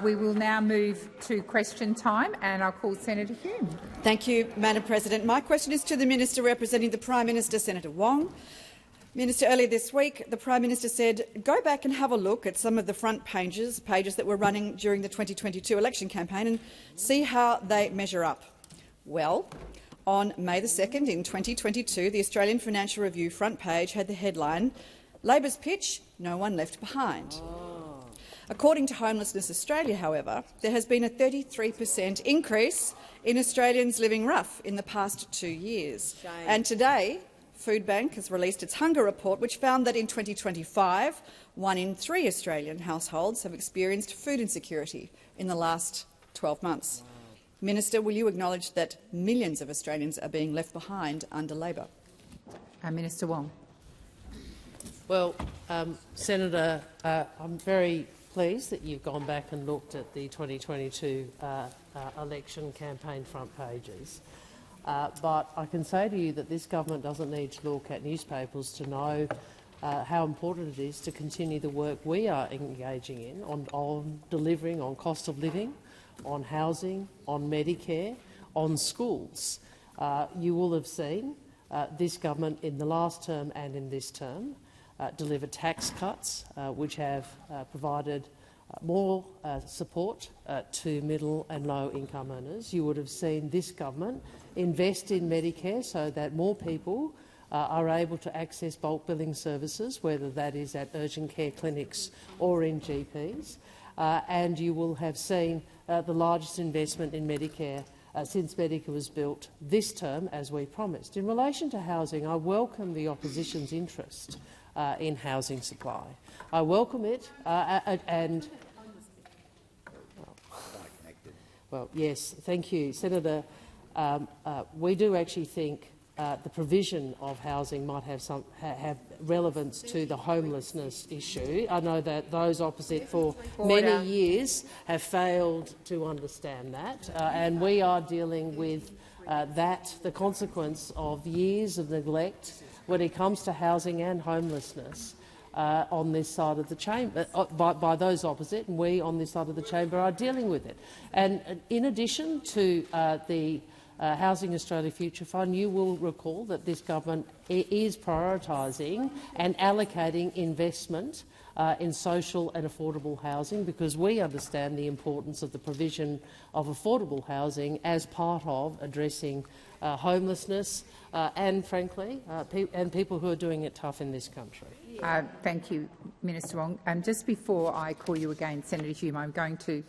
We will now move to question time, and I'll call Senator Hume. Thank you, Madam President. My question is to the Minister representing the Prime Minister, Senator Wong. Minister, earlier this week, the Prime Minister said, go back and have a look at some of the front pages that were running during the 2022 election campaign and see how they measure up. Well, on May the 2nd in 2022, the Australian Financial Review front page had the headline, Labor's pitch, no one left behind. According to Homelessness Australia, however, there has been a 33% increase in Australians living rough in the past 2 years. Shame. And today, Foodbank has released its hunger report, which found that in 2025, 1 in 3 Australian households have experienced food insecurity in the last 12 months. Minister, will you acknowledge that millions of Australians are being left behind under Labor? Minister Wong. Well, Senator, I'm very pleased that you've gone back and looked at the 2022 election campaign front pages. But I can say to you that this government doesn't need to look at newspapers to know how important it is to continue the work we are engaging in on delivering on cost of living, on housing, on Medicare, on schools. You will have seen this government in the last term and in this term deliver tax cuts which have provided more support to middle and low-income earners. You would have seen this government invest in Medicare so that more people are able to access bulk billing services, whether that is at urgent care clinics or in GPs. And you will have seen the largest investment in Medicare since Medicare was built this term, as we promised. In relation to housing, I welcome the opposition's interest in housing supply. I welcome it, well, yes, thank you, Senator. We do actually think the provision of housing might have relevance to the homelessness issue. I know that those opposite for many years have failed to understand that, and we are dealing with the consequence of years of neglect when it comes to housing and homelessness on this side of the chamber, by those opposite, and we on this side of the chamber are dealing with it. And in addition to the Housing Australia Future Fund, you will recall that this government is prioritising and allocating investment in social and affordable housing, because we understand the importance of the provision of affordable housing as part of addressing homelessness and, frankly, people who are doing it tough in this country. Thank you, Minister Wong. Just before I call you again, Senator Hume, I'm going to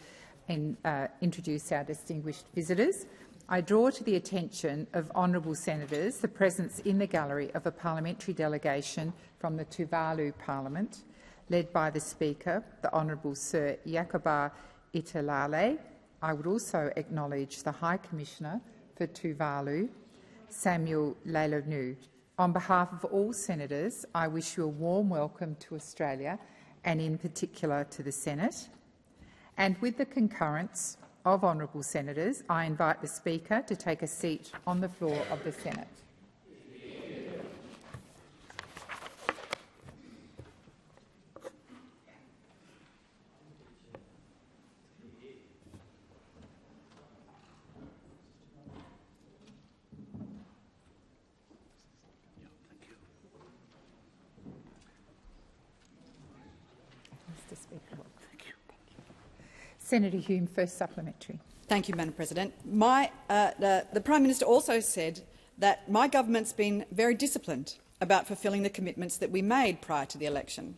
introduce our distinguished visitors. I draw to the attention of honourable senators the presence in the gallery of a parliamentary delegation from the Tuvalu Parliament, led by the Speaker, the Honourable Sir Yakuba Italale. I would also acknowledge the High Commissioner for Tuvalu, Samuel Leilonu. On behalf of all senators, I wish you a warm welcome to Australia, and in particular to the Senate. And with the concurrence of honourable senators, I invite the Speaker to take a seat on the floor of the Senate. Senator Hume, first supplementary. Thank you, Madam President. The Prime Minister also said that my government's been very disciplined about fulfilling the commitments that we made prior to the election.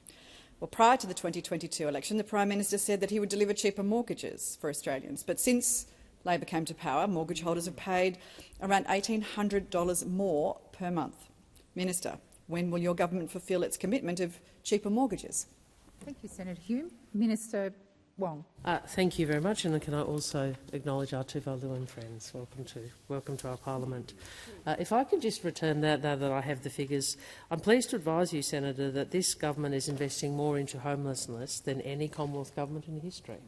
Well, prior to the 2022 election, the Prime Minister said that he would deliver cheaper mortgages for Australians. But since Labor came to power, mortgage holders have paid around $1,800 more per month. Minister, when will your government fulfil its commitment of cheaper mortgages? Thank you, Senator Hume. Minister Wong. Thank you very much, and can I also acknowledge our Tuvaluan friends. Welcome to our parliament. If I can just return that, now that I have the figures, I'm pleased to advise you, Senator, that this government is investing more into homelessness than any Commonwealth government in history,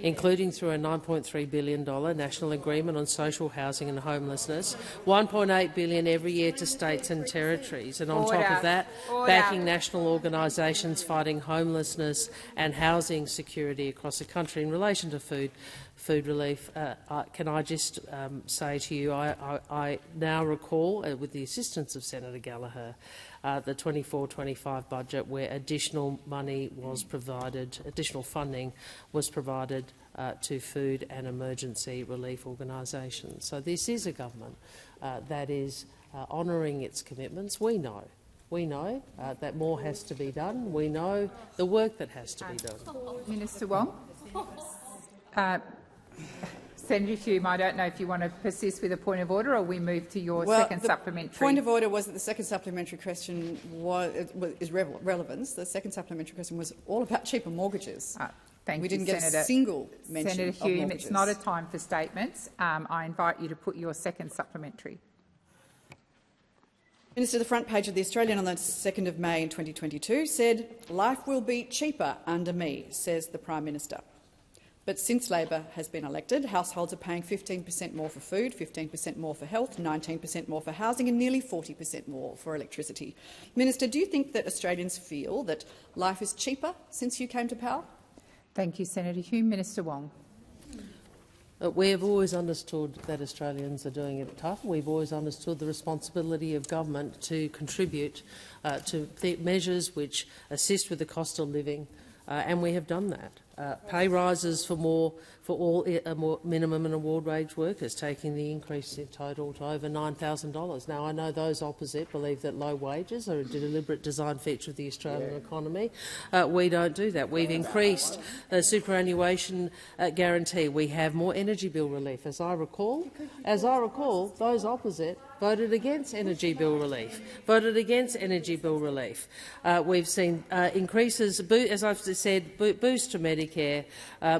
including through a $9.3 billion national agreement on social housing and homelessness, $1.8 billion every year to states and territories, and on top of that, backing national organisations fighting homelessness and housing security across the country. country. In relation to food relief, can I just say to you, I now recall, with the assistance of Senator Gallagher, the 24-25 budget where additional money was provided, additional funding was provided to food and emergency relief organisations. So this is a government that is honouring its commitments. We know that more has to be done. We know the work that has to be done. Minister Wong. Senator Hume, I don't know if you want to persist with a point of order or we move to your second supplementary. Point of order was that the second supplementary question is relevance. The second supplementary question was all about cheaper mortgages. Thank we you, didn't get Senator. a single mention Senator of Hume, mortgages. it's not a time for statements. I invite you to put your second supplementary. Minister, the front page of The Australian on the 2nd of May in 2022 said, "Life will be cheaper under me," says the Prime Minister. But since Labor has been elected, households are paying 15% more for food, 15% more for health, 19% more for housing and nearly 40% more for electricity. Minister, do you think that Australians feel that life is cheaper since you came to power? Thank you, Senator Hume. Minister Wong. We have always understood that Australians are doing it tough. We've always understood the responsibility of government to contribute to the measures which assist with the cost of living, and we have done that. Pay rises for all minimum and award wage workers, taking the increase in total to over $9,000. Now, I know those opposite believe that low wages are a deliberate design feature of the Australian economy. We don't do that. We've increased the superannuation guarantee. We have more energy bill relief. As I recall, those opposite voted against energy bill relief. We've seen increases, as I've said, boost to Medicare,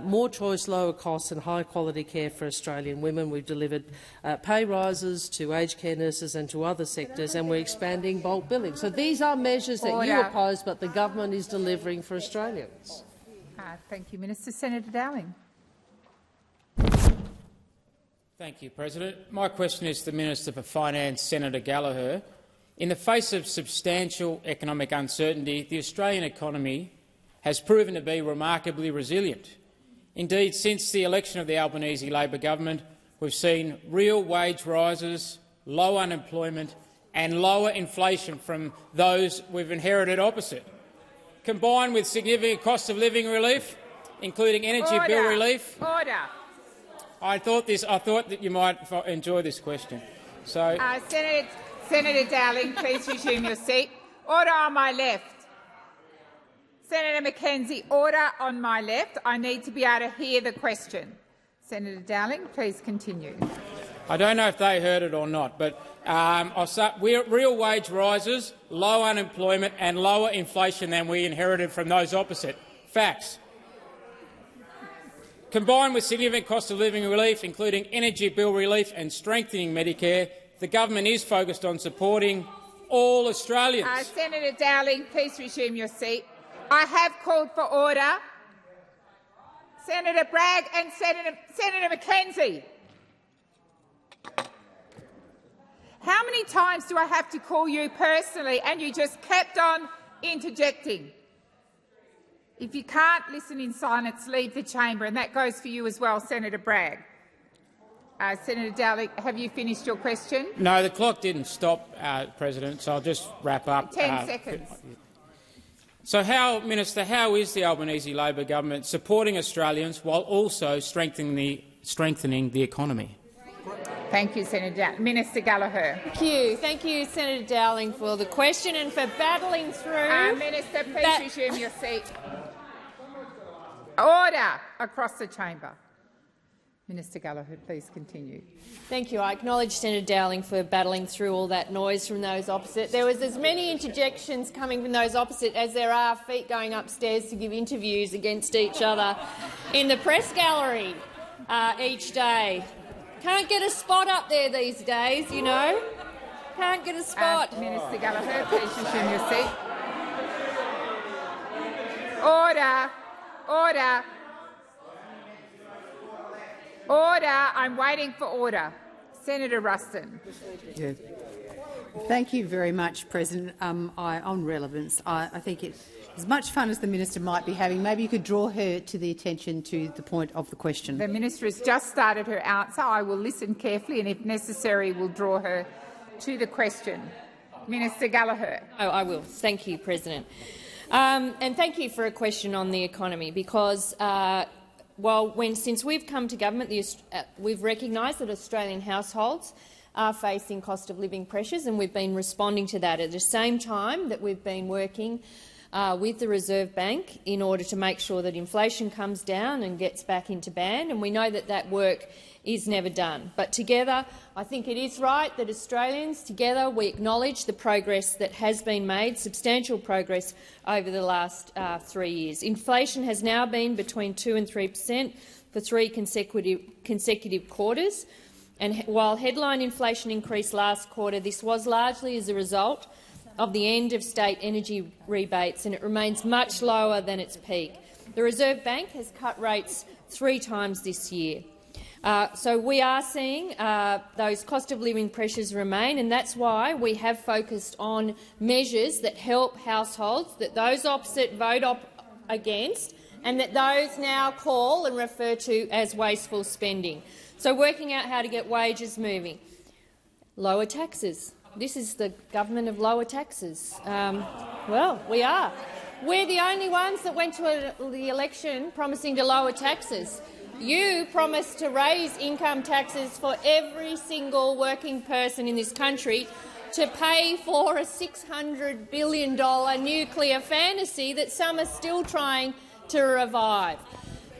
more choice, lower costs and high-quality care for Australian women. We've delivered pay rises to aged care nurses and to other sectors, and we're expanding bulk billing. So these are measures that you oppose, but the government is delivering for Australians. Thank you, Minister. Senator Dowling. Thank you, President. My question is to the Minister for Finance, Senator Gallagher. In the face of substantial economic uncertainty, the Australian economy has proven to be remarkably resilient. Indeed, since the election of the Albanese Labor government, we've seen real wage rises, low unemployment and lower inflation from those we've inherited opposite. Combined with significant cost of living relief, including energy bill relief. I thought that you might enjoy this question. So, Senator Dowling, please resume your seat. Order on my left. Senator McKenzie, order on my left. I need to be able to hear the question. Senator Dowling, please continue. I don't know if they heard it or not, but real wage rises, low unemployment and lower inflation than we inherited from those opposite. Facts. Combined with significant cost of living relief, including energy bill relief and strengthening Medicare, the government is focused on supporting all Australians. Senator Dowling, please resume your seat. I have called for order. Senator Bragg and Senator McKenzie. How many times do I have to call you personally and you just kept on interjecting? If you can't listen in silence, leave the chamber, and that goes for you as well, Senator Bragg. Senator Dowling, have you finished your question? No, the clock didn't stop, President, so I'll just wrap up. 10 seconds. So, Minister, how is the Albanese Labor government supporting Australians while also strengthening the economy? Thank you, Senator Dowling. Minister Gallagher. Thank you, Senator Dowling, for the question and for battling through. Minister, please resume your seat. Order across the chamber. Minister Gallagher, please continue. Thank you. I acknowledge Senator Dowling for battling through all that noise from those opposite. There was as many interjections coming from those opposite as there are feet going upstairs to give interviews against each other in the press gallery each day. Can't get a spot up there these days, you know. Can't get a spot. Minister Gallagher, please resume your seat. Order. Order. Order. I'm waiting for order. Senator Ruston. Thank you very much, President. On relevance, I think As much fun as the minister might be having, maybe you could draw her to the attention to the point of the question. The minister has just started her answer. I will listen carefully and, if necessary, will draw her to the question. Minister Gallagher. Oh, I will. Thank you, President. And thank you for a question on the economy, because since we've come to government, we've recognised that Australian households are facing cost of living pressures, and we've been responding to that at the same time that we've been working with the Reserve Bank in order to make sure that inflation comes down and gets back into band. And we know that that work is never done. But together, I think it is right that Australians, together, we acknowledge the progress that has been made, substantial progress over the last 3 years. Inflation has now been between 2% and 3% for 3 consecutive quarters. And while headline inflation increased last quarter, this was largely as a result of the end of state energy rebates, and it remains much lower than its peak. The Reserve Bank has cut rates 3 times this year. So we are seeing those cost of living pressures remain, and that's why we have focused on measures that help households that those opposite vote against, and that those now call and refer to as wasteful spending. So working out how to get wages moving. Lower taxes. This is the government of lower taxes. Well, we are. We're the only ones that went to the election promising to lower taxes. You promised to raise income taxes for every single working person in this country to pay for a $600 billion nuclear fantasy that some are still trying to revive.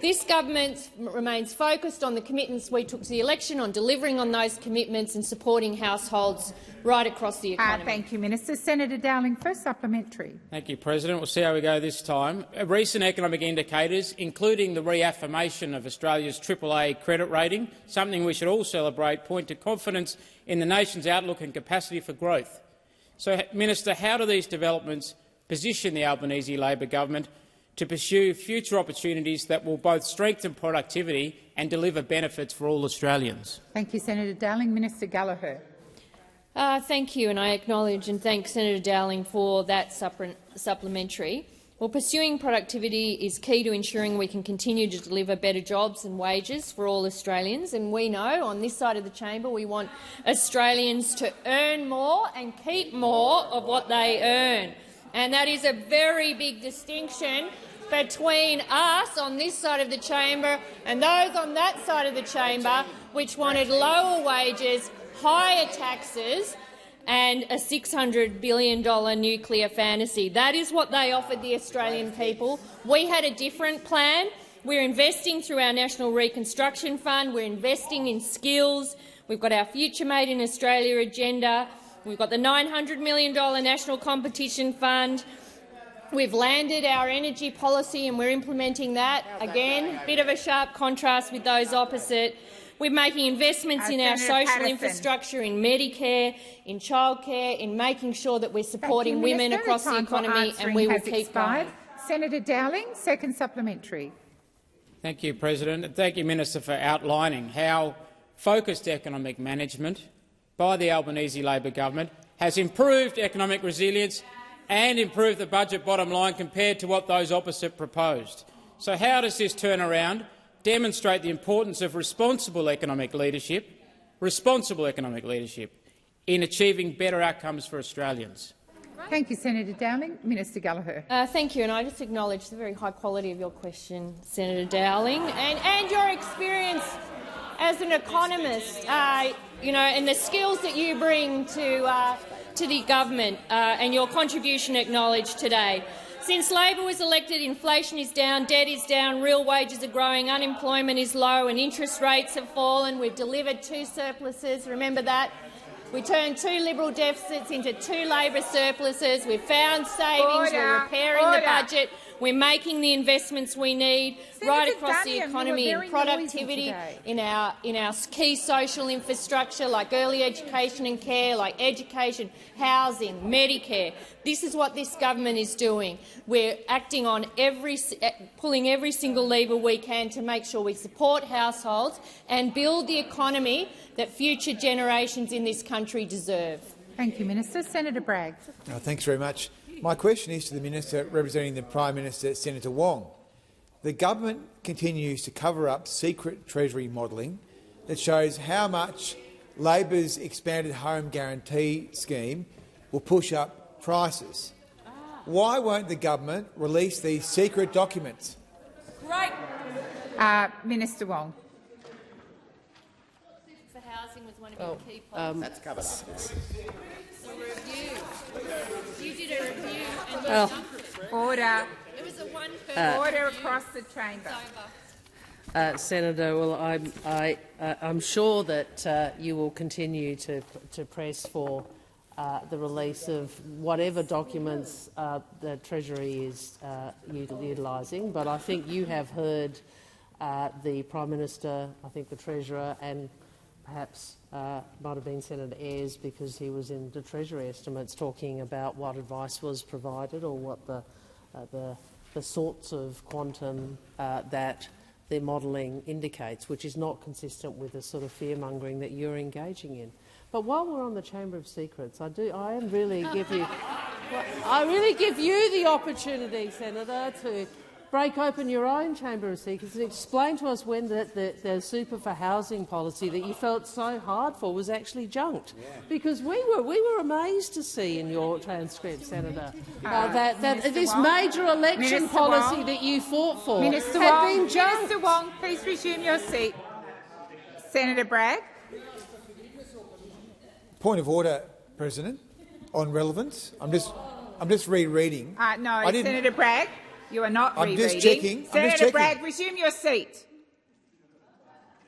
This government remains focused on the commitments we took to the election, on delivering on those commitments and supporting households right across the economy. Thank you, Minister. Senator Dowling, first supplementary. Thank you, President. We'll see how we go this time. Recent economic indicators, including the reaffirmation of Australia's AAA credit rating, something we should all celebrate, point to confidence in the nation's outlook and capacity for growth. So, Minister, how do these developments position the Albanese Labor government to pursue future opportunities that will both strengthen productivity and deliver benefits for all Australians? Thank you, Senator Dowling. Minister Gallagher. Thank you, and I acknowledge and thank Senator Dowling for that supplementary. Well, pursuing productivity is key to ensuring we can continue to deliver better jobs and wages for all Australians, and we know on this side of the chamber we want Australians to earn more and keep more of what they earn. And that is a very big distinction between us on this side of the chamber and those on that side of the chamber which wanted lower wages, higher taxes and a $600 billion nuclear fantasy. That is what they offered the Australian people. We had a different plan. We're investing through our National Reconstruction Fund. We're investing in skills. We've got our Future Made in Australia agenda. We've got the $900 million National Competition Fund. We've landed our energy policy and we're implementing that. Again, a bit of a sharp contrast with those opposite. We're making investments in our social infrastructure, in Medicare, in childcare, in making sure that we're supporting women across the economy, and we will keep going. Senator Dowling, second supplementary. Thank you, President. And thank you, Minister, for outlining how focused economic management by the Albanese Labor government has improved economic resilience and improved the budget bottom line compared to what those opposite proposed. So how does this turnaround demonstrate the importance of responsible economic leadership in achieving better outcomes for Australians? Thank you, Senator Dowling. Minister Gallagher. Thank you, and I just acknowledge the very high quality of your question, Senator Dowling, and your experience as an economist, and the skills that you bring to the government and your contribution acknowledged today. Since Labor was elected, inflation is down, debt is down, real wages are growing, unemployment is low and interest rates have fallen. We've delivered 2 surpluses. Remember that? We turned 2 Liberal deficits into 2 Labor surpluses. We've found savings. We're repairing the budget. We're making the investments we need right across the economy in productivity, in our key social infrastructure like early education and care, like education, housing, Medicare. This is what this government is doing. We're acting on pulling every single lever we can to make sure we support households and build the economy that future generations in this country deserve. Thank you, Minister. Senator Bragg. Thanks very much. My question is to the Minister representing the Prime Minister, Senator Wong. The government continues to cover up secret Treasury modelling that shows how much Labor's expanded home guarantee scheme will push up prices. Why won't the government release these secret documents? Right. Minister Wong. For housing was one of your key points. That's covered up. A review. You did a review and Well, Order. it was a one-person Order across the chamber. Senator, well, I'm sure that you will continue to press for the release of whatever documents the Treasury is utilising, but I think you have heard the Prime Minister, I think the Treasurer, and perhaps might have been Senator Ayres, because he was in the Treasury estimates talking about what advice was provided or what the sorts of quantum that their modelling indicates, which is not consistent with the sort of fear-mongering that you're engaging in. But while we're on the Chamber of Secrets, I really give you the opportunity, Senator, to break open your own Chamber of Secrets and explain to us when the Super for Housing policy that you felt so hard for was actually junked. Yeah. Because we were amazed to see in your transcript, Senator, that this major election policy that you fought for had been junked. Minister Wong, please resume your seat. Senator Bragg. Point of order, President, on relevance. I'm just rereading. No, Senator Bragg. You are not I'm rereading. just checking. Senator Bragg, resume your seat.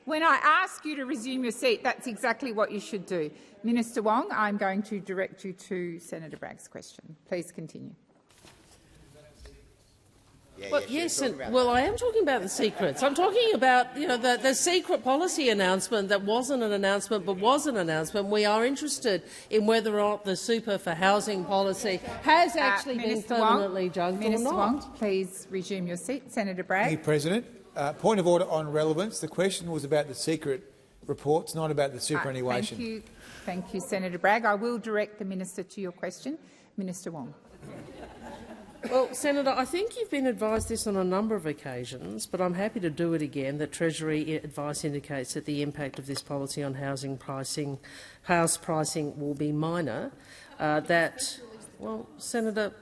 When I ask you to resume your seat, that's exactly what you should do. Minister Wong, I'm going to direct you to Senator Bragg's question. Please continue. Well, yes, I am talking about the secrets. I'm talking about the secret policy announcement that wasn't an announcement but was an announcement. We are interested in whether or not the Super for Housing policy has actually been permanently junked or not. Minister Wong, please resume your seat. Senator Bragg. Thank you, President. Point of order on relevance. The question was about the secret reports, not about the superannuation. Thank you, Senator Bragg. I will direct the minister to your question. Minister Wong. Well, Senator, I think you've been advised this on a number of occasions, but I'm happy to do it again, that Treasury advice indicates that the impact of this policy on house pricing will be minor. Senator,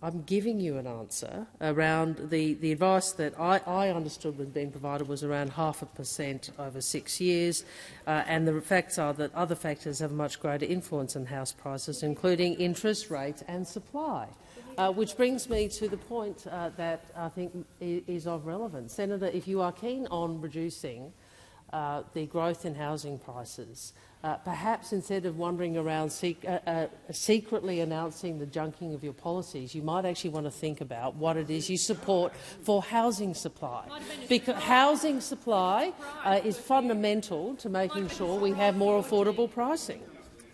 I'm giving you an answer around the advice that I understood was being provided was around 0.5% over 6 years, and the facts are that other factors have a much greater influence on house prices, including interest rates and supply. Which brings me to the point that I think is of relevance. Senator, if you are keen on reducing the growth in housing prices, perhaps instead of wandering around secretly announcing the junking of your policies, you might actually want to think about what it is you support for housing supply. Because housing supply is fundamental to making sure we have more affordable pricing.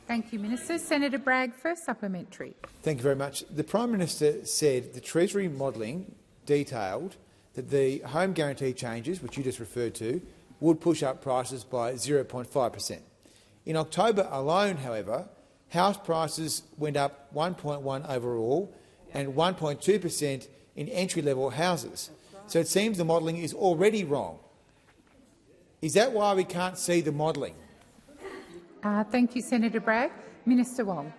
Thank you, Minister. Senator Bragg, first supplementary. Thank you very much. The Prime Minister said the Treasury modelling detailed that the home guarantee changes, which you just referred to, would push up prices by 0.5%. In October alone, however, house prices went up 1.1% overall and 1.2% in entry-level houses. So it seems the modelling is already wrong. Is that why we can't see the modelling? Thank you, Senator Bragg. Minister Wong.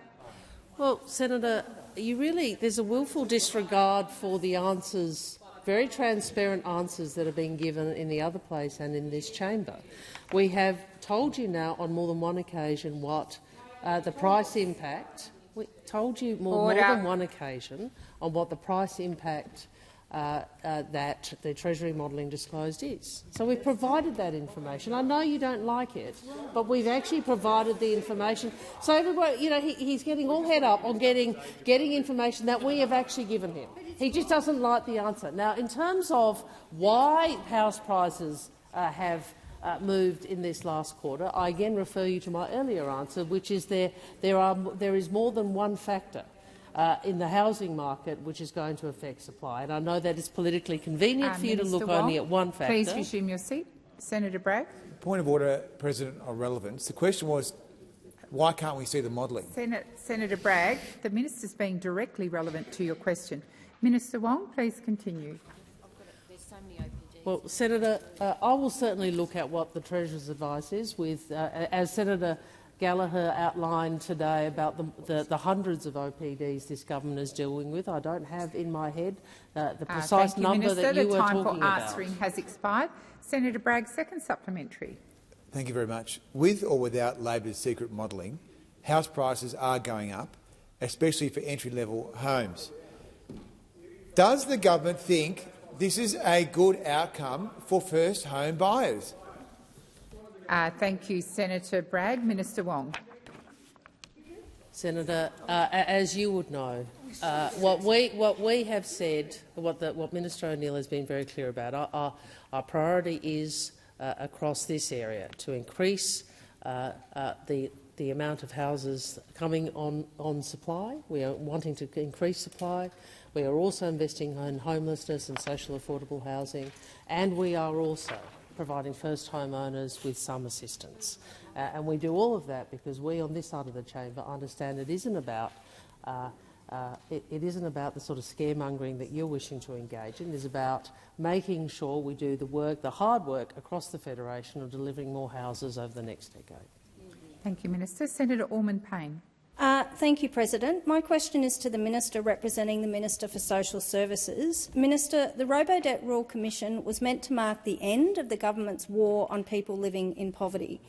Well, Senator, there's a willful disregard for the answers, very transparent answers that are being given in the other place and in this chamber. We have told you now on more than one occasion what the price impact. We told you more than one occasion on what the price impact that the Treasury modelling disclosed is. So we've provided that information. I know you don't like it, but we've actually provided the information. So everybody, he's getting all head up on getting information that we have actually given him. He just doesn't like the answer. Now, in terms of why house prices have moved in this last quarter, I again refer you to my earlier answer, which is there is more than one factor in the housing market which is going to affect supply. And I know that it's politically convenient for you to look only at one factor. Please resume your seat. Senator Bragg. Point of order, President, of relevance. The question was Why can't we see the modelling? Senator Bragg, the minister's being directly relevant to your question. Minister Wong, please continue. Well, Senator, I will certainly look at what the Treasurer's advice is, with, as Senator Gallagher outlined today about the hundreds of OPDs this government is dealing with. I don't have in my head the precise number Minister. that you were talking The time for about. answering has expired. Senator Bragg, second supplementary. Thank you very much. With or without Labor's secret modelling, house prices are going up, especially for entry-level homes. Does the government think this is a good outcome for first home buyers? Thank you, Senator Bragg. Minister Wong. Senator, as you would know, what we have said, what Minister O'Neill has been very clear about, our priority is across this area to increase the amount of houses coming on supply. We are wanting to increase supply. We are also investing in homelessness and social affordable housing, and we are also providing first home owners with some assistance. And we do all of that because we on this side of the chamber understand it isn't about it isn't about the sort of scaremongering that you're wishing to engage in. It is about making sure we do the work, the hard work across the Federation of delivering more houses over the next decade. Thank you, Minister. Senator Ormond-Payne. Thank you, President. My question is to the Minister representing the Minister for Social Services. Minister, the Robodebt Royal Commission was meant to mark the end of the government's war on people living in poverty.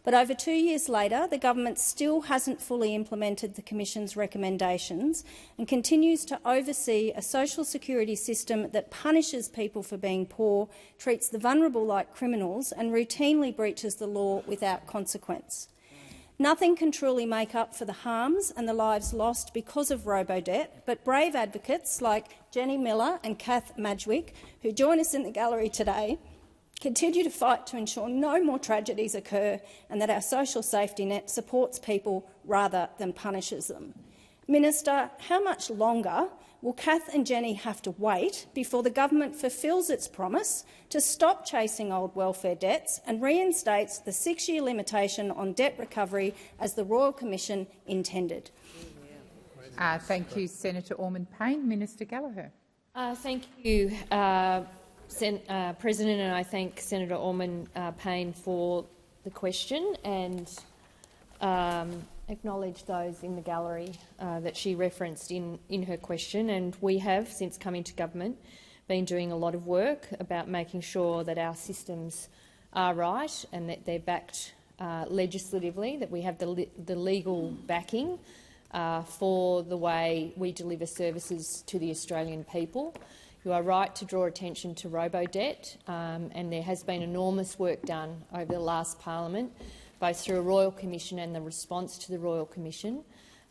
But over 2 years later, the government still hasn't fully implemented the Commission's recommendations and continues to oversee a social security system that punishes people for being poor, treats the vulnerable like criminals and routinely breaches the law without consequence. Nothing can truly make up for the harms and the lives lost because of Robodebt, but brave advocates like Jenny Miller and Kath Madgwick, who join us in the gallery today, continue to fight to ensure no more tragedies occur and that our social safety net supports people rather than punishes them. Minister, how much longer will Kath and Jenny have to wait before the government fulfils its promise to stop chasing old welfare debts and reinstates the 6-year limitation on debt recovery as the Royal Commission intended? Thank you, Senator Ormond-Payne. Minister Gallagher. Thank you, President, and I thank Senator Ormond-Payne for the question and acknowledge those in the gallery that she referenced in her question. And we have, since coming to government, been doing a lot of work about making sure that our systems are right and that they're backed legislatively, that we have the legal backing for the way we deliver services to the Australian people. You are right to draw attention to Robodebt, and there has been enormous work done over the last parliament, both through a Royal Commission and the response to the Royal Commission,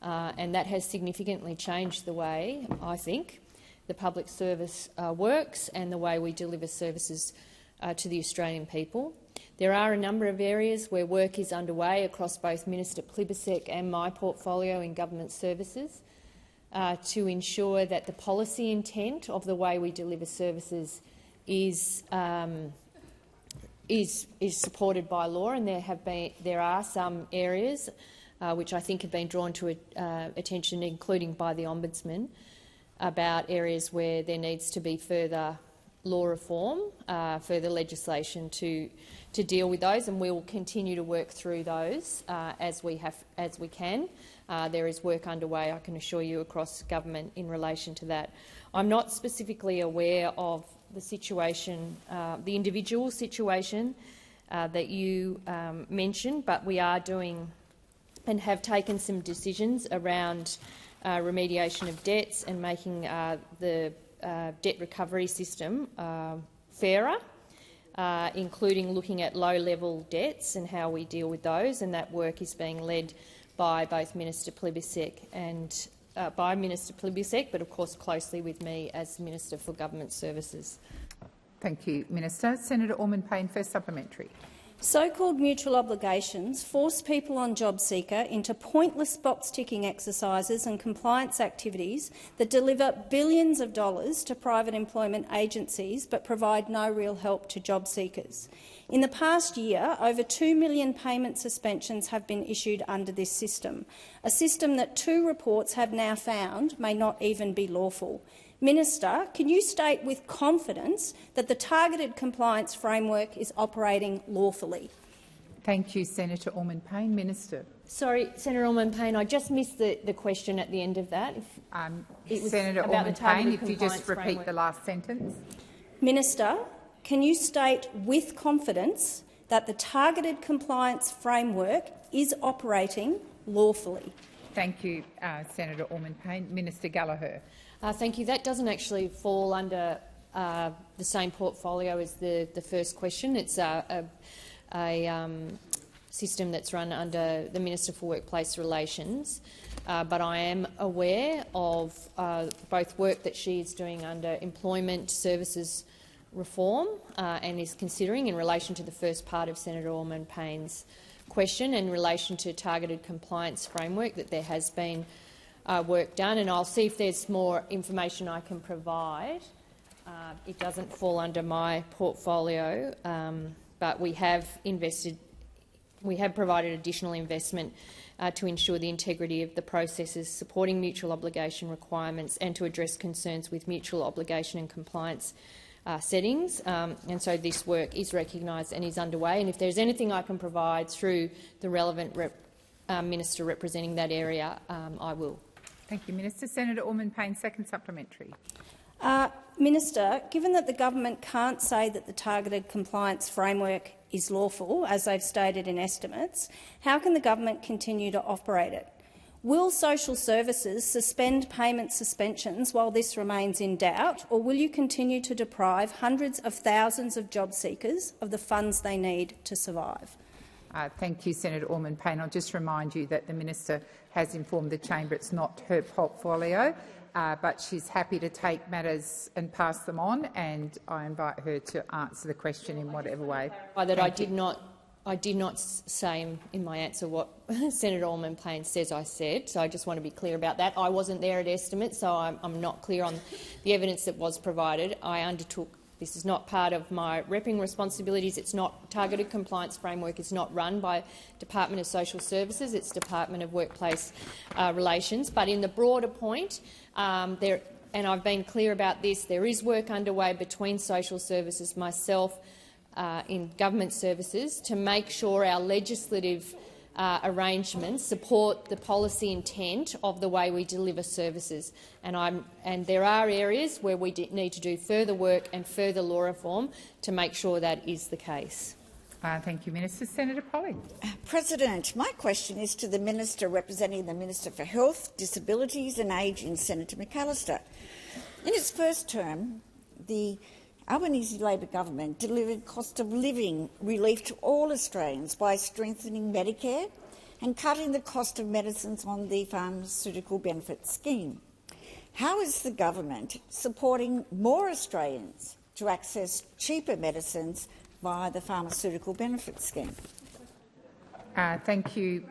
and that has significantly changed the way, I think, the public service works and the way we deliver services to the Australian people. There are a number of areas where work is underway across both Minister Plibersek and my portfolio in government services to ensure that the policy intent of the way we deliver services is supported by law, and there are some areas which I think have been drawn to attention, including by the Ombudsman, about areas where there needs to be further law reform, further legislation to deal with those, and we will continue to work through those as we can. There is work underway, I can assure you, across government in relation to that. I'm not specifically aware of the situation, the individual situation that you mentioned, but we are doing and have taken some decisions around remediation of debts and making the debt recovery system fairer, including looking at low-level debts and how we deal with those, and that work is being led by both Minister Plibersek and but of course closely with me as Minister for Government Services. Thank you, Minister. Senator Ormond-Payne, first supplementary. So-called mutual obligations force people on JobSeeker into pointless box-ticking exercises and compliance activities that deliver billions of dollars to private employment agencies but provide no real help to job seekers. In the past year, over 2 million payment suspensions have been issued under this system, a system that 2 reports have now found may not even be lawful. Minister, can you state with confidence that the targeted compliance framework is operating lawfully? Thank you, Senator Orman-Payne. Minister. Sorry, Senator Orman-Payne, I just missed the question at the end of that. It was Senator Orman-Payne, if you just repeat the last sentence. Minister, can you state with confidence that the targeted compliance framework is operating lawfully? Thank you, Senator Orman-Payne. Minister Gallagher. Thank you. That doesn't actually fall under the same portfolio as the first question. It's a system that's run under the Minister for Workplace Relations, but I am aware of both work that she is doing under employment services reform and is considering in relation to the first part of Senator Orman-Payne's question in relation to targeted compliance framework, that there has been work done, and I'll see if there's more information I can provide. It doesn't fall under my portfolio, but we have provided additional investment to ensure the integrity of the processes supporting mutual obligation requirements and to address concerns with mutual obligation and compliance settings. And so this work is recognised and is underway. And if there's anything I can provide through the relevant minister representing that area, I will. Thank you, Minister. Senator Orman-Payne, second supplementary. Minister, given that the government can't say that the targeted compliance framework is lawful, as they've stated in estimates, how can the government continue to operate it? Will social services suspend payment suspensions while this remains in doubt, or will you continue to deprive hundreds of thousands of job seekers of the funds they need to survive? Thank you, Senator Orman-Payne. I'll just remind you that the minister has informed the chamber it's not her portfolio, but she's happy to take matters and pass them on, and I invite her to answer the question in whatever way. I did not say in my answer what Senator Orman-Payne says I said, so I just want to be clear about that. I wasn't there at estimates, so I'm not clear on the evidence that was provided. I undertook. This is not part of my repping responsibilities. It's not targeted compliance framework. It's not run by Department of Social Services. It's Department of Workplace Relations. But in the broader point, and I've been clear about this, there is work underway between social services, myself, in government services to make sure our legislative arrangements support the policy intent of the way we deliver services. And there are areas where we need to do further work and further law reform to make sure that is the case. Thank you, Minister. Senator Polley. President, my question is to the Minister representing the Minister for Health, Disabilities and Ageing, Senator McAllister. In its first term, the Albanese Labor government delivered cost of living relief to all Australians by strengthening Medicare and cutting the cost of medicines on the pharmaceutical benefit scheme. How is the government supporting more Australians to access cheaper medicines via the pharmaceutical benefit scheme? Thank you,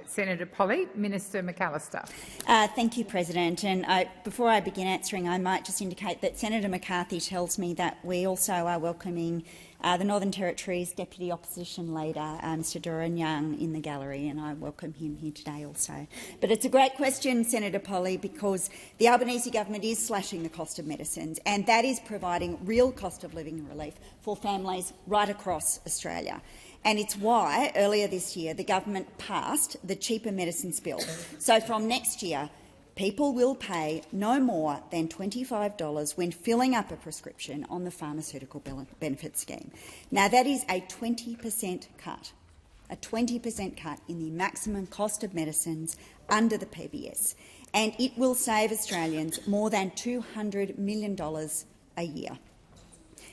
Senator Polley. Minister McAllister. Thank you, President. And before I begin answering, I might just indicate that Senator McCarthy tells me that we also are welcoming the Northern Territory's Deputy Opposition Leader, Mr Doran Young, in the gallery, and I welcome him here today also. But it's a great question, Senator Polley, because the Albanese government is slashing the cost of medicines, and that is providing real cost of living relief for families right across Australia. And it's why, earlier this year, the government passed the Cheaper Medicines Bill. So from next year, people will pay no more than $25 when filling up a prescription on the pharmaceutical benefit scheme. Now, that is a 20% cut, in the maximum cost of medicines under the PBS, and it will save Australians more than $200 million a year.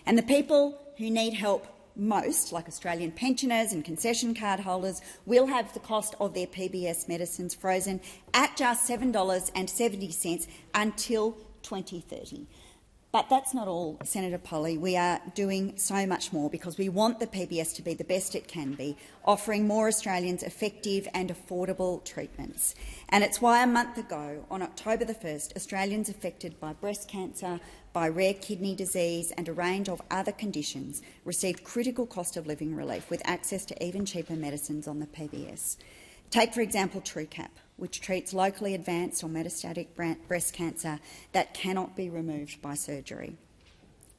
And the people who need help most, like Australian pensioners and concession card holders, will have the cost of their PBS medicines frozen at just $7.70 until 2030. But that's not all, Senator Polley. We are doing so much more because we want the PBS to be the best it can be, offering more Australians effective and affordable treatments. And it's why a month ago, on October the 1st, Australians affected by breast cancer, by rare kidney disease and a range of other conditions received critical cost of living relief with access to even cheaper medicines on the PBS. Take, for example, TrueCap, which treats locally advanced or metastatic breast cancer that cannot be removed by surgery.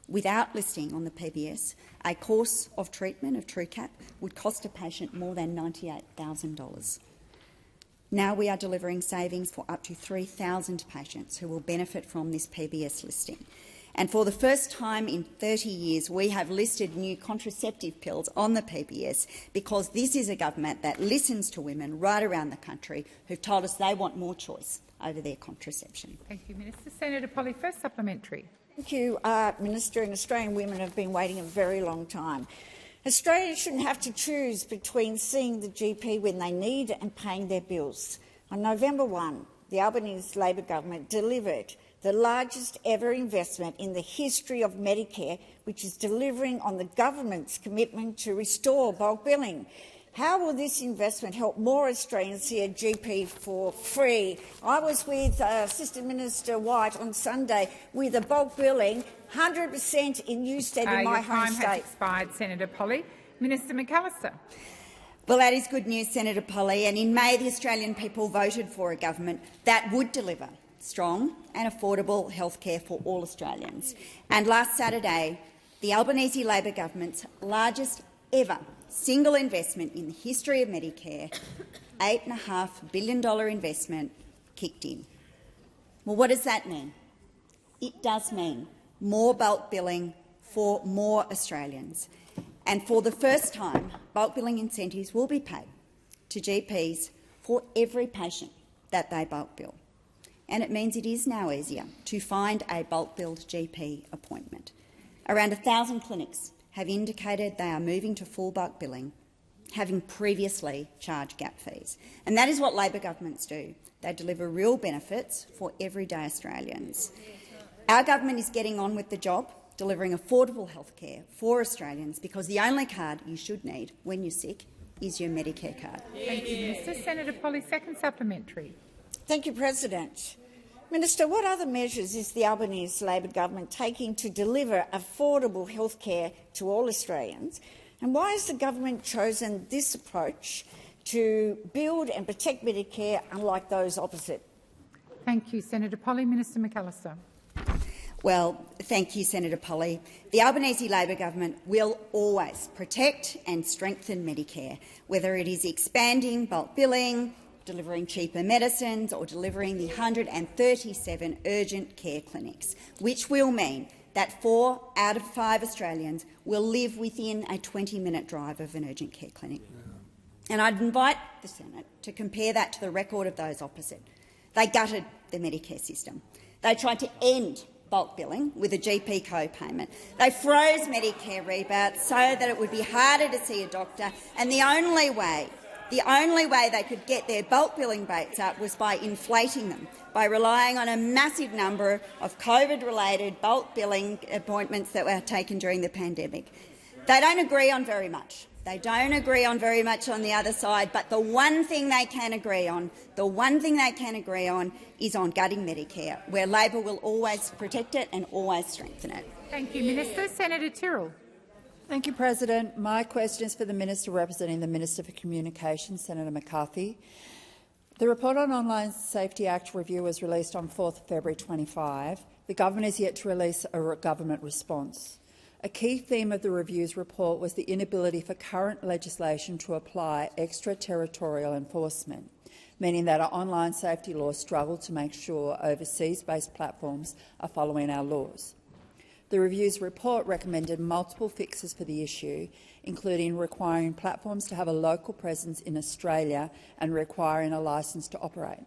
Without listing on the PBS, a course of treatment of TrueCap would cost a patient more than $98,000. Now we are delivering savings for up to 3,000 patients who will benefit from this PBS listing. And for the first time in 30 years, we have listed new contraceptive pills on the PBS because this is a government that listens to women right around the country who've told us they want more choice over their contraception. Thank you, Minister. Senator Polley, first supplementary. Thank you, Minister. And Australian women have been waiting a very long time. Australians shouldn't have to choose between seeing the GP when they need and paying their bills. On November 1, the Albanese Labor government delivered the largest ever investment in the history of Medicare, which is delivering on the government's commitment to restore bulk billing. How will this investment help more Australians see a GP for free? I was with Assistant Minister White on Sunday with a bulk billing 100% in Newstead in my home state. Your time has expired, Senator Polley. Minister McAllister. Well, that is good news, Senator Polley, and in May the Australian people voted for a government that would deliver strong and affordable health care for all Australians. And last Saturday, the Albanese Labor government's largest ever single investment in the history of Medicare, $8.5 billion investment, kicked in. Well, what does that mean? It does mean more bulk billing for more Australians. And for the first time, bulk billing incentives will be paid to GPs for every patient that they bulk bill. And it means it is now easier to find a bulk-billed GP appointment. Around 1,000 clinics have indicated they are moving to full bulk billing, having previously charged gap fees. And that is what Labor governments do. They deliver real benefits for everyday Australians. Our government is getting on with the job, delivering affordable health care for Australians, because the only card you should need when you're sick is your Medicare card. Thank you, Minister. Senator Polley, second supplementary. Thank you, President. Minister, what other measures is the Albanese Labor government taking to deliver affordable health care to all Australians? And why has the government chosen this approach to build and protect Medicare, unlike those opposite? Thank you, Senator Polley. Minister McAllister. Well, thank you, Senator Polley. The Albanese Labor government will always protect and strengthen Medicare, whether it is expanding bulk billing, delivering cheaper medicines or delivering the 137 urgent care clinics, which will mean that 4 out of 5 Australians will live within a 20-minute drive of an urgent care clinic. And I'd invite the Senate to compare that to the record of those opposite. They gutted the Medicare system. They tried to end bulk billing with a GP co-payment. They froze Medicare rebates so that it would be harder to see a doctor, and the only way they could get their bulk billing rates up was by inflating them, by relying on a massive number of COVID-related bulk billing appointments that were taken during the pandemic. They don't agree on very much. They don't agree on very much on the other side, but the one thing they can agree on, is on gutting Medicare, where Labor will always protect it and always strengthen it. Thank you, Minister. Senator Tyrrell. Thank you, President. My question is for the Minister representing the Minister for Communications, Senator McCarthy. The report on Online Safety Act review was released on 4th February 25. The government is yet to release a government response. A key theme of the review's report was the inability for current legislation to apply extraterritorial enforcement, meaning that our online safety laws struggle to make sure overseas-based platforms are following our laws. The review's report recommended multiple fixes for the issue, including requiring platforms to have a local presence in Australia and requiring a licence to operate.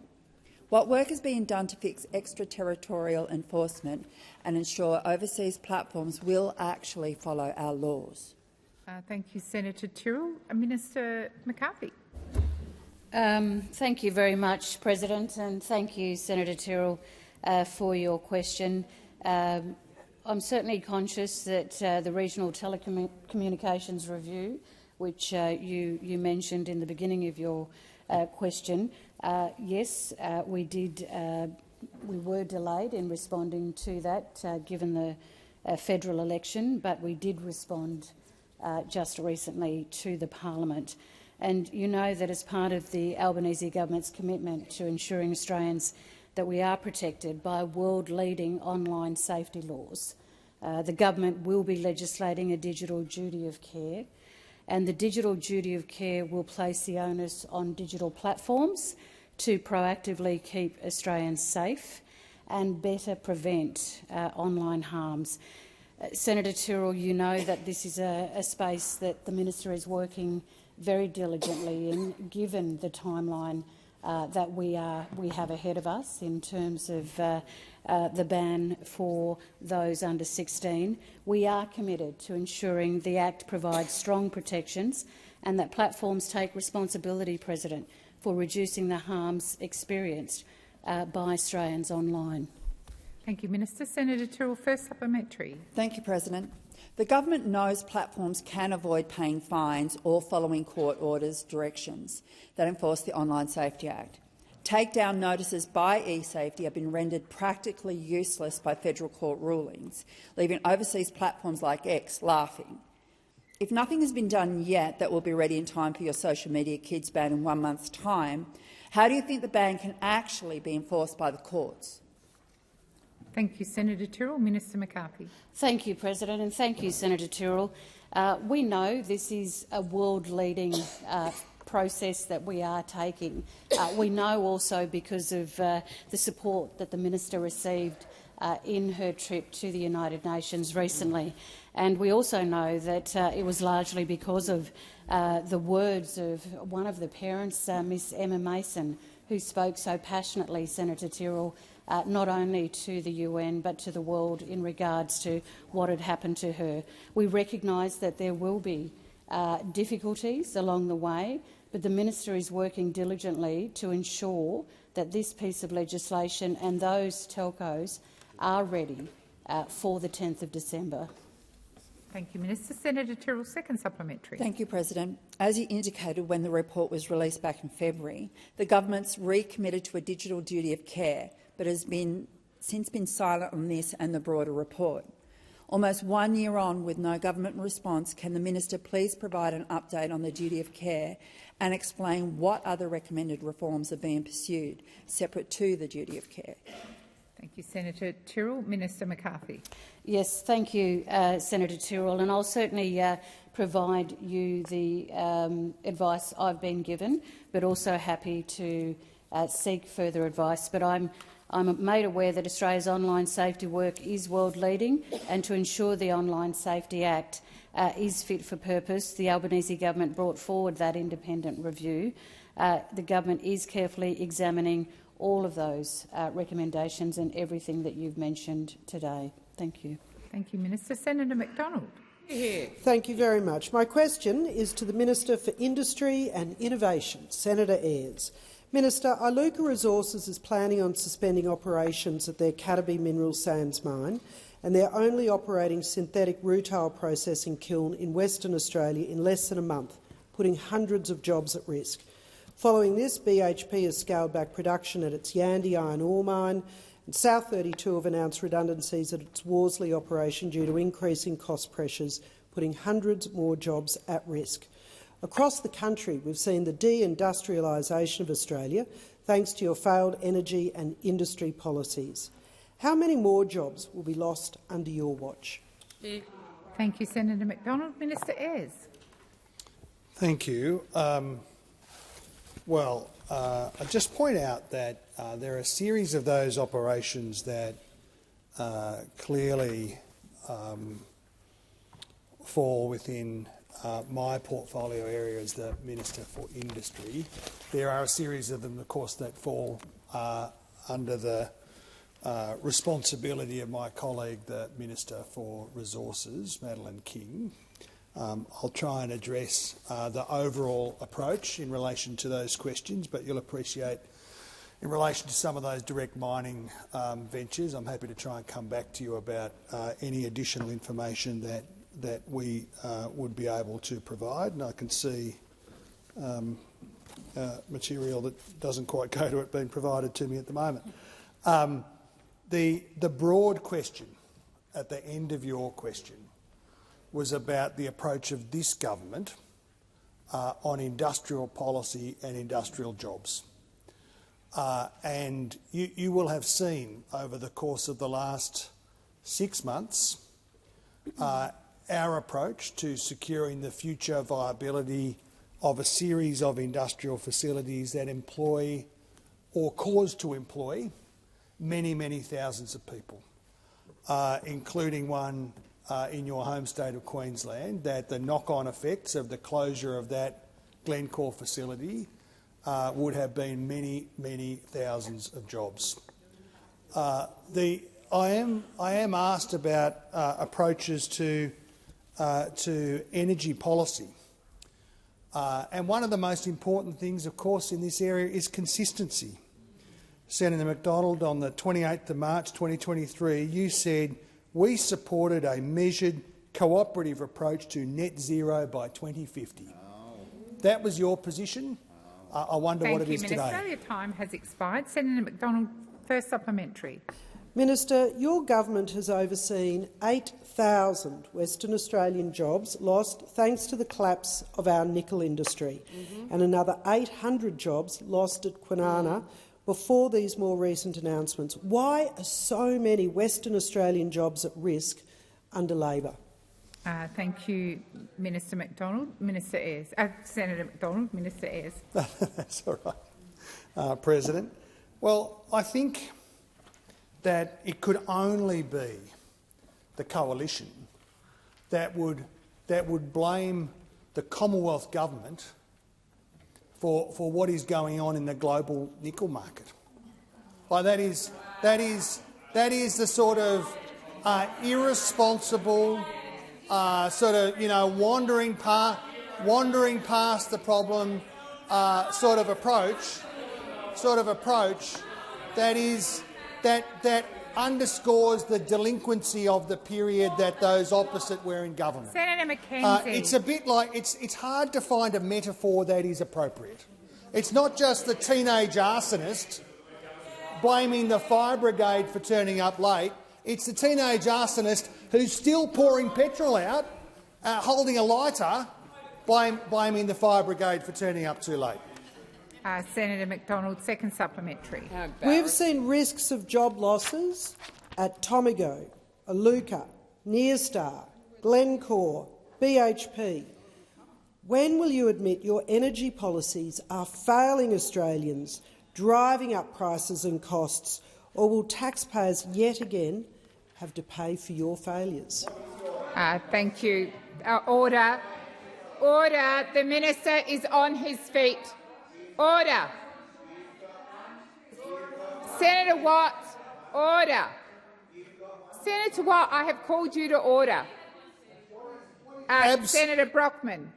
What work is being done to fix extraterritorial enforcement and ensure overseas platforms will actually follow our laws? Thank you, Senator Tyrrell. Minister McCarthy. Thank you very much, President, and thank you, Senator Tyrrell, for your question. I'm certainly conscious that the Regional Telecommunications Review, which you mentioned in the beginning of your question, yes, we were delayed in responding to that, given the federal election, but we did respond just recently to the Parliament. And you know that as part of the Albanese government's commitment to ensuring Australians that we are protected by world-leading online safety laws, the government will be legislating a digital duty of care, and the digital duty of care will place the onus on digital platforms to proactively keep Australians safe and better prevent online harms. Senator Tyrrell, you know that this is a space that the minister is working very diligently in, given the timeline that we have ahead of us in terms of the ban for those under 16. We are committed to ensuring the Act provides strong protections and that platforms take responsibility, President, for reducing the harms experienced by Australians online. Thank you, Minister. Senator Tyrrell, first supplementary. Thank you, President. The government knows platforms can avoid paying fines or following court orders directions that enforce the Online Safety Act. Takedown notices by eSafety have been rendered practically useless by federal court rulings, leaving overseas platforms like X laughing. If nothing has been done yet that will be ready in time for your social media kids ban in 1 month's time, how do you think the ban can actually be enforced by the courts? Thank you, Senator Tyrrell. Minister McCarthy. Thank you, President, and thank you, Senator Tyrrell. We know this is a world-leading process that we are taking. We know also because of the support that the minister received in her trip to the United Nations recently. And we also know that it was largely because of the words of one of the parents, Miss Emma Mason, who spoke so passionately, Senator Tyrrell, not only to the UN but to the world in regards to what had happened to her. We recognise that there will be difficulties along the way, but the minister is working diligently to ensure that this piece of legislation and those telcos are ready for the 10th of December. Thank you, Minister. Senator Tyrrell, second supplementary. Thank you, President. As you indicated when the report was released back in February, the government's recommitted to a digital duty of care, but has since been silent on this and the broader report. Almost 1 year on, with no government response, can the minister please provide an update on the duty of care and explain what other recommended reforms are being pursued, separate to the duty of care? Thank you, Senator Tyrrell. Minister McCarthy. Yes, thank you, Senator Tyrrell, and I'll certainly provide you the advice I've been given, but also happy to seek further advice. But I'm made aware that Australia's online safety work is world-leading, and to ensure the Online Safety Act is fit for purpose, the Albanese government brought forward that independent review. The government is carefully examining all of those recommendations and everything that you've mentioned today. Thank you. Thank you, Minister. Senator McDonald. Thank you very much. My question is to the Minister for Industry and Innovation, Senator Ayres. Minister, Iluka Resources is planning on suspending operations at their Cataby Mineral Sands mine, and they're only operating synthetic rutile processing kiln in Western Australia in less than a month, putting hundreds of jobs at risk. Following this, BHP has scaled back production at its Yandi iron ore mine, and South32 have announced redundancies at its Worsley operation due to increasing cost pressures, putting hundreds more jobs at risk. Across the country, we've seen the deindustrialisation of Australia thanks to your failed energy and industry policies. How many more jobs will be lost under your watch? Thank you, Senator McDonald. Minister Ayres. Thank you. I just point out that there are a series of those operations that clearly fall within my portfolio area as the Minister for Industry. There are a series of them, of course, that fall under the responsibility of my colleague, the Minister for Resources, Madeleine King. I'll try and address the overall approach in relation to those questions, but you'll appreciate In relation to some of those direct mining ventures, I'm happy to try and come back to you about any additional information that we would be able to provide. And I can see material that doesn't quite go to it being provided to me at the moment. The broad question at the end of your question was about the approach of this government on industrial policy and industrial jobs. And you will have seen over the course of the last 6 months our approach to securing the future viability of a series of industrial facilities that employ or cause to employ many, many thousands of people, including one in your home state of Queensland, that the knock-on effects of the closure of that Glencore facility would have been many, many thousands of jobs. I am asked about approaches to energy policy. And one of the most important things, of course, in this area is consistency. Senator McDonald, on the 28th of March 2023, you said, "We supported a measured, cooperative approach to net zero by 2050. That was your position. I wonder what it is today. Thank you, Minister. Your time has expired. Senator McDonald, first supplementary. Minister, your government has overseen 8,000 Western Australian jobs lost thanks to the collapse of our nickel industry, and another 800 jobs lost at Kwinana before these more recent announcements. Why are so many Western Australian jobs at risk under Labor? Thank you, Minister McDonald. Minister Ayres. Senator McDonald, Minister Ayres. That's all right, President. Well, I think that it could only be the coalition that would blame the Commonwealth government for what is going on in the global nickel market. Like that is the sort of irresponsible, wandering past the problem sort of approach that underscores the delinquency of the period that those opposite were in government. Senator McKenzie. It's a bit like it's hard to find a metaphor that is appropriate. It's not just the teenage arsonist blaming the fire brigade for turning up late. It's the teenage arsonist who's still pouring petrol out, holding a lighter, blaming the fire brigade for turning up too late. Senator McDonald, second supplementary. We've seen risks of job losses at Tomago, Iluka, Nearstar, Glencore, BHP. When will you admit your energy policies are failing Australians, driving up prices and costs, or will taxpayers yet again have to pay for your failures? Thank you. Order. Order. The minister is on his feet. Order. Senator Watt, order. Senator Watt, I have called you to order. Senator Brockman.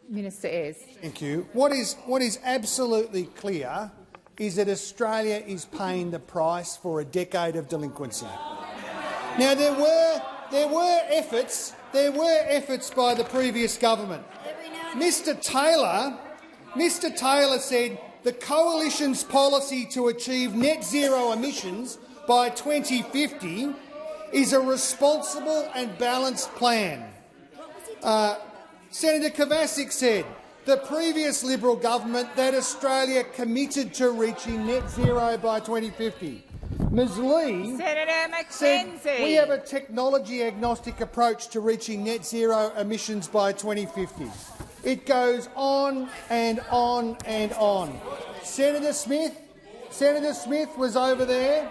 Minister Ayres. Thank you. What is absolutely clear is that Australia is paying the price for a decade of delinquency. Now, there were efforts by the previous government. Mr Taylor said the coalition's policy to achieve net zero emissions by 2050 is a responsible and balanced plan. Senator Kovacic said the previous Liberal government that Australia committed to reaching net zero by 2050. Ms Lee said we have a technology-agnostic approach to reaching net zero emissions by 2050. It goes on and on and on. Senator Smith was over there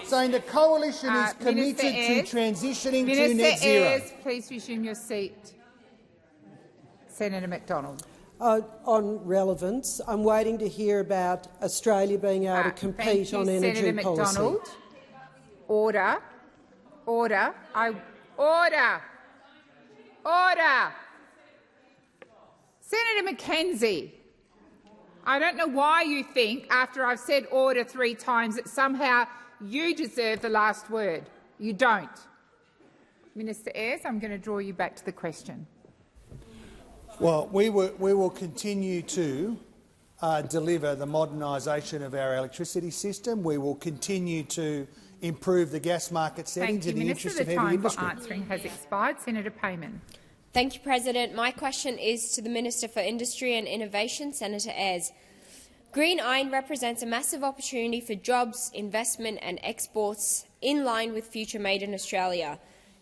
saying the coalition is committed to transitioning to net zero. Minister Ayres, please resume your seat. Senator McDonald. On relevance, I'm waiting to hear about Australia being able to compete on energy Senator policy. McDonald. Order. Order. Order. Order. Senator McKenzie, I don't know why you think, after I've said order 3 times, that somehow you deserve the last word. You don't. Minister Ayres, I'm going to draw you back to the question. Well, we will continue to deliver the modernisation of our electricity system. We will continue to improve the gas market settings in the interest of heavy industry. The time for answering has expired. Senator Payman. Thank you, President. My question is to the Minister for Industry and Innovation, Senator Ayres. Green iron represents a massive opportunity for jobs, investment and exports in line with Future Made in Australia.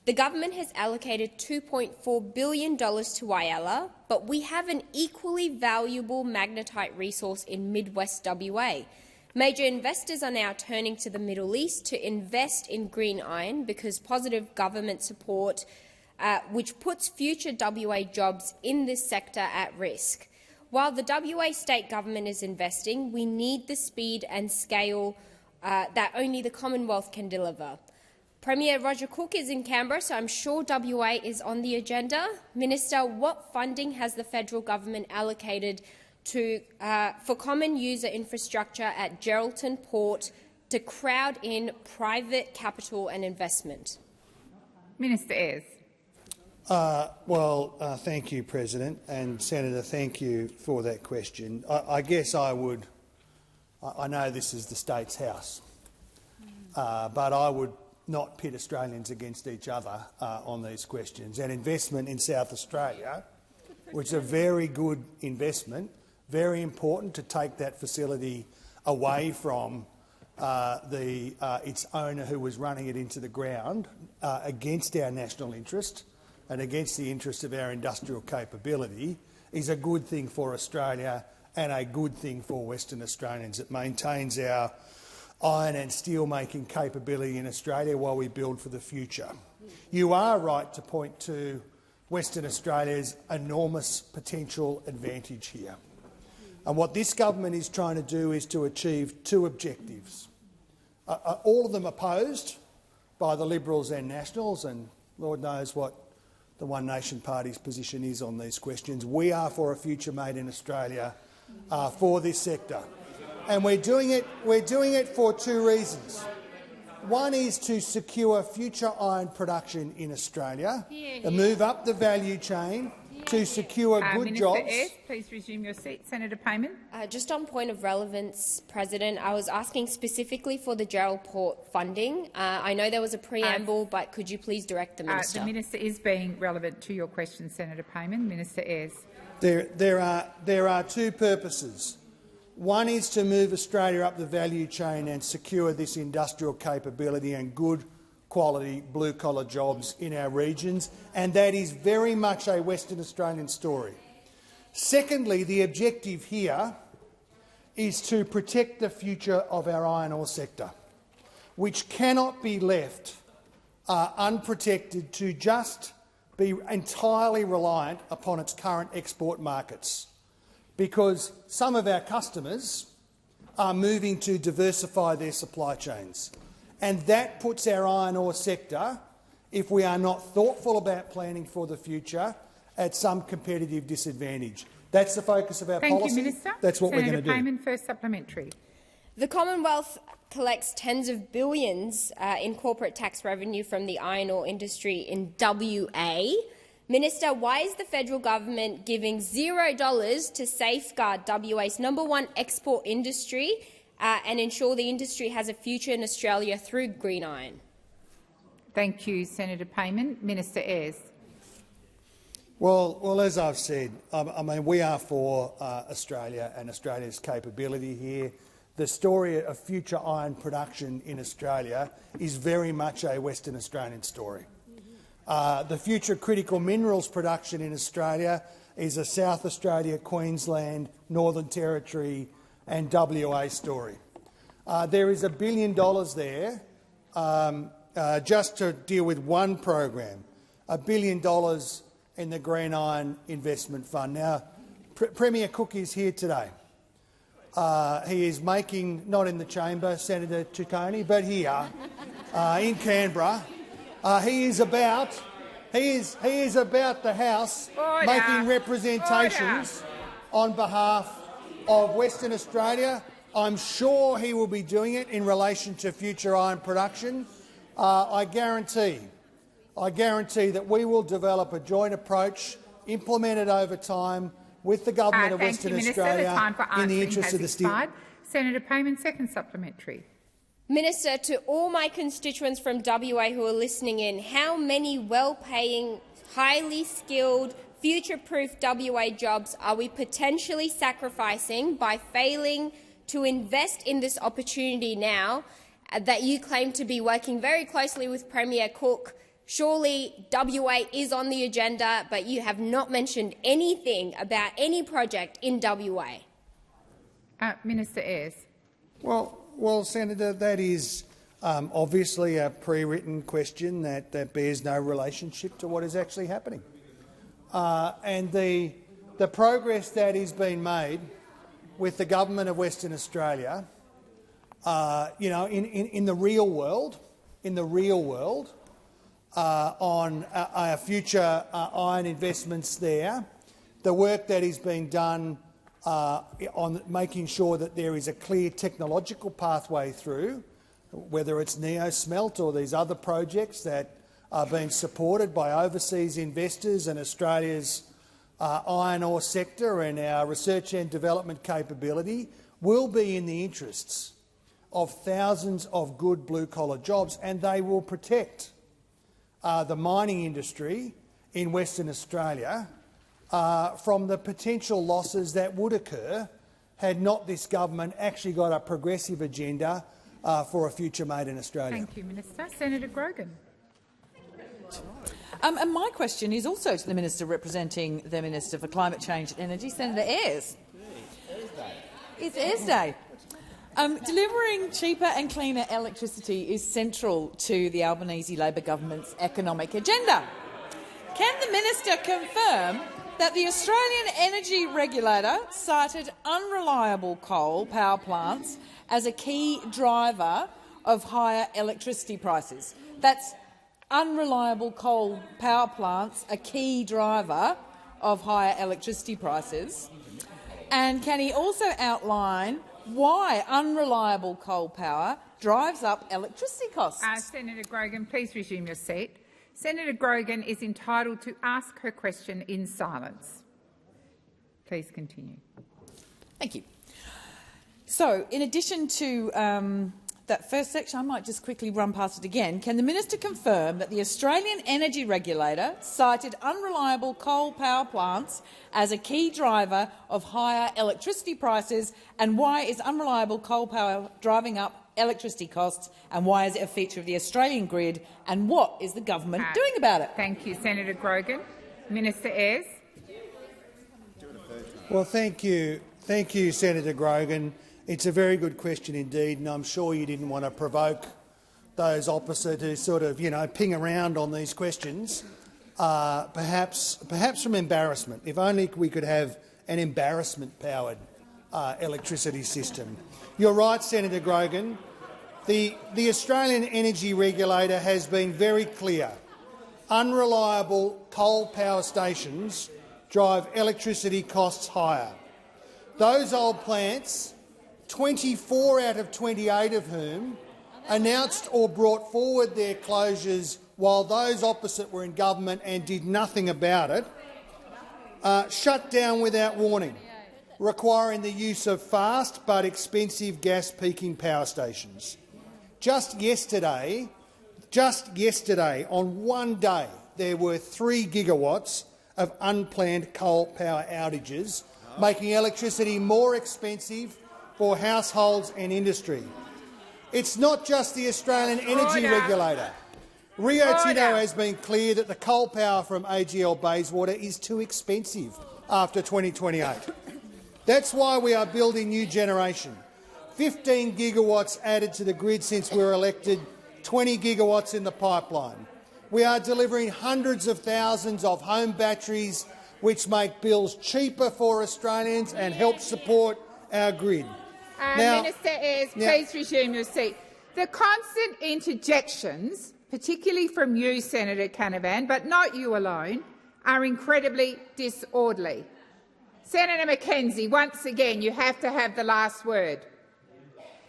The government has allocated $2.4 billion to Whyalla, but we have an equally valuable magnetite resource in Midwest WA. Major investors are now turning to the Middle East to invest in green iron because positive government support which puts future WA jobs in this sector at risk. While the WA state government is investing, we need the speed and scale that only the Commonwealth can deliver. Premier Roger Cook is in Canberra, so I'm sure WA is on the agenda. Minister, what funding has the federal government allocated for common user infrastructure at Geraldton Port to crowd in private capital and investment? Minister Ayres. Thank you, President, and Senator, thank you for that question. I guess I know this is the state's house, but I would not pit Australians against each other on these questions. And investment in South Australia, which is a very good investment, very important to take that facility away from its owner who was running it into the ground against our national interest and against the interest of our industrial capability, is a good thing for Australia and a good thing for Western Australians. It maintains our iron and steel-making capability in Australia while we build for the future. You are right to point to Western Australia's enormous potential advantage here. And what this government is trying to do is to achieve 2 objectives. All of them opposed by the Liberals and Nationals, and Lord knows what the One Nation Party's position is on these questions. We are for a future made in Australia for this sector. And we're doing it for 2 reasons. One is to secure future iron production in Australia, and move up the value chain to secure good jobs. Minister Ayres, please resume your seat. Senator Payman. Just on point of relevance, President, I was asking specifically for the Gerald Port funding. I know there was a preamble, but could you please direct the Minister? The Minister is being relevant to your question, Senator Payman. Minister Ayres. There are 2 purposes. One is to move Australia up the value chain and secure this industrial capability and good quality blue-collar jobs in our regions, and that is very much a Western Australian story. Secondly, the objective here is to protect the future of our iron ore sector, which cannot be left unprotected to just be entirely reliant upon its current export markets, because some of our customers are moving to diversify their supply chains. And that puts our iron ore sector, if we are not thoughtful about planning for the future, at some competitive disadvantage. That's the focus of our policy. Thank you, Minister. That's what we're going to do. Senator Payman, first supplementary. The Commonwealth collects tens of billions in corporate tax revenue from the iron ore industry in WA. Minister, why is the federal government giving $0 to safeguard WA's #1 export industry and ensure the industry has a future in Australia through green iron? Thank you, Senator Payman. Minister Ayres. Well, as I've said, we are for Australia and Australia's capability here. The story of future iron production in Australia is very much a Western Australian story. The future critical minerals production in Australia is a South Australia, Queensland, Northern Territory and WA story. There is $1 billion there just to deal with one program, $1 billion in the Green Iron Investment Fund. Now, Premier Cook is here today. He is making, not in the chamber, Senator Ciccone, but here in Canberra. He is about the House making representations on behalf of Western Australia. I'm sure he will be doing it in relation to future iron production. I guarantee that we will develop a joint approach implemented over time with the Government of Western Australia in the interest of the state. Senator Payman, second supplementary. Minister, to all my constituents from WA who are listening in, how many well-paying, highly skilled, future-proof WA jobs are we potentially sacrificing by failing to invest in this opportunity now that you claim to be working very closely with Premier Cook? Surely WA is on the agenda, but you have not mentioned anything about any project in WA. Minister Ayres. Well, Senator, that is obviously a pre-written question that bears no relationship to what is actually happening. And the progress that is being made with the Government of Western Australia, in the real world, on future iron investments there, the work that is being done on making sure that there is a clear technological pathway through, whether it's NeoSmelt or these other projects that are being supported by overseas investors and Australia's iron ore sector and our research and development capability, will be in the interests of thousands of good blue-collar jobs, and they will protect the mining industry in Western Australia from the potential losses that would occur had not this government actually got a progressive agenda for a future made in Australia. Thank you, Minister. Senator Grogan. And my question is also to the Minister representing the Minister for Climate Change and Energy, Senator Ayres. It's Ayres Day. Delivering cheaper and cleaner electricity is central to the Albanese Labor government's economic agenda. Can the Minister confirm that the Australian Energy Regulator cited unreliable coal power plants as a key driver of higher electricity prices? That's unreliable coal power plants, a key driver of higher electricity prices. And can he also outline why unreliable coal power drives up electricity costs? Senator Grogan, please resume your seat. Senator Grogan is entitled to ask her question in silence. Please continue. Thank you. So, in addition to that first section, I might just quickly run past it again. Can the Minister confirm that the Australian Energy Regulator cited unreliable coal power plants as a key driver of higher electricity prices, and why is unreliable coal power driving up electricity costs, and why is it a feature of the Australian grid, and what is the government doing about it? Thank you, Senator Grogan. Minister Ayres. Well, thank you, Senator Grogan. It's a very good question indeed, and I'm sure you didn't want to provoke those opposite who sort of, ping around on these questions, perhaps from embarrassment. If only we could have an embarrassment-powered electricity system. You're right, Senator Grogan. The Australian Energy Regulator has been very clear. Unreliable coal power stations drive electricity costs higher. Those old plants, 24 out of 28 of whom announced or brought forward their closures while those opposite were in government and did nothing about it, shut down without warning, requiring the use of fast but expensive gas peaking power stations. Just yesterday, on one day, there were 3 gigawatts of unplanned coal power outages, making electricity more expensive for households and industry. It's not just the Australian Energy Regulator. Rio Tinto has been clear that the coal power from AGL Bayswater is too expensive after 2028. That's why we are building new generation. 15 gigawatts added to the grid since we were elected, 20 gigawatts in the pipeline. We are delivering hundreds of thousands of home batteries, which make bills cheaper for Australians and help support our grid. Minister Ayres, please resume your seat. The constant interjections, particularly from you, Senator Canavan, but not you alone, are incredibly disorderly. Senator Mackenzie, once again, you have to have the last word.